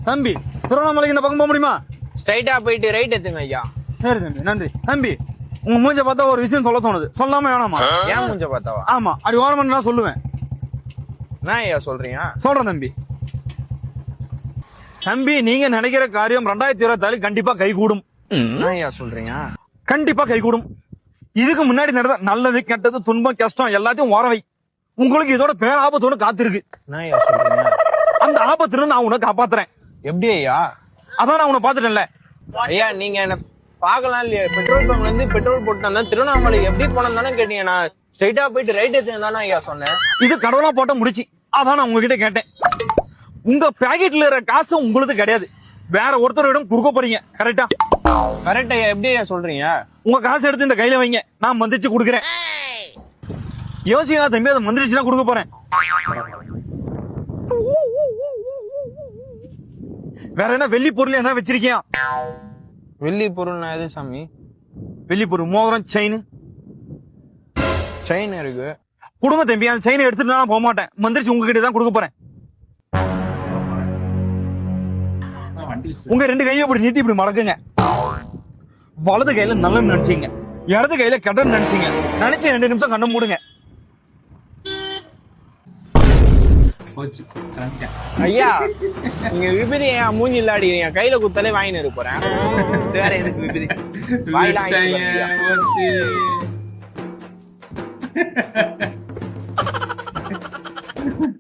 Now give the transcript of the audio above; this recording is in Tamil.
தம்பி திருவண்ணாமலைக்கு இந்த பக்கம் போக முடியுமா? ஸ்ட்ரைட்டா போயிட்டு ரைட் எடுத்துங்க ஐயா. சரி தம்பி, நன்றி தம்பி. உங்க மூஞ்ச பார்த்தா ஒரு விஷயம் சொல்ல தோணுது, சொல்லாம வேணாமா? ஏன் மூஞ்ச பார்த்தாவா? ஆமா, அப்படி ஓரமா நான் சொல்லுவேன். என்ன ஐயா சொல்றீங்க? சொல்றேன் தம்பி. தம்பி, நீங்க நினைக்கிற காரியம் 2024 கண்டிப்பா கைகூடும். என்ன ஐயா சொல்றீங்க? கண்டிப்பா கைகூடும். இதுக்கு முன்னாடி நடந்த நல்லது கெட்டது துன்பம் கஷ்டம் எல்லாத்தையும் ஓரவை. உங்களுக்கு இதோட பேராபத்து ஒண்ணு காத்திருக்கு. என்ன ஐயா சொல்றீங்க? அந்த ஆபத்துல நான் உன்னை காப்பாத்துறேன். எப்படி ஐயா? அதான் நான் உன்னை பாத்துட்டேன்ல. ஐயா நீங்க என்ன பாக்கலாம் இல்லையா? பெட்ரோல் பங்க்ல இருந்து பெட்ரோல் போட்டு வந்தா திருவண்ணாமலை எப்படி போனோம் தானே கேட்டீங்க. நான் ஸ்ட்ரைட்டா போயிட்டு ரைட் எடுத்துங்க தானே ஐயா சொன்னேன். இது கடவுளா போட்ட முடிச்சு. அதான் நான் உங்ககிட்ட கேட்டேன். உங்க பாக்கெட்ல இருக்கிற காசு உங்களுக்கு கிடையாது, வேற ஒருத்தரிடம் கொடுக்க போறீங்க. கரெக்டா? கரெக்ட் ஐயா. எப்படி ஐயா சொல்றீங்க? உங்க காசு எடுத்து இந்த கையில வைங்க, நான் மந்திரிச்சு கொடுக்குறேன். யோசிக்கா தம்பி, அதை மந்திரிச்சு தான் கொடுக்க போறேன். வேற என்ன வெள்ளி பொருள் என்ன வச்சிருக்கியா? வெள்ளி பொருள்னா எது சாமி? வெள்ளி பொருள் மோதிரம் செயின். செயின் இருக்கு. குடும்ப தம்பி, அந்த செயினை எடுத்துட்டு நான் போக மாட்டேன், மந்திரிச்சு உங்ககிட்ட தான் கொடுக்க போறேன். உங்க ரெண்டு கையை இப்படி நீட்டி இப்படி மடக்குங்க. வலது கையில நல்லன்னு நினைச்சீங்க, இடது கையில கெட்டன்னு நினைச்சீங்க. நினைச்சு 2 நிமிஷம் கண்ணை மூடுங்க. ஐயா நீங்க விபதி ஏன் மூஞ்சி இல்லாடிக்கிறீங்க? கையில குத்தாலே வாங்கினு இருக்க போறேன். வேற எதுக்கு விபதி? வாயிலாம்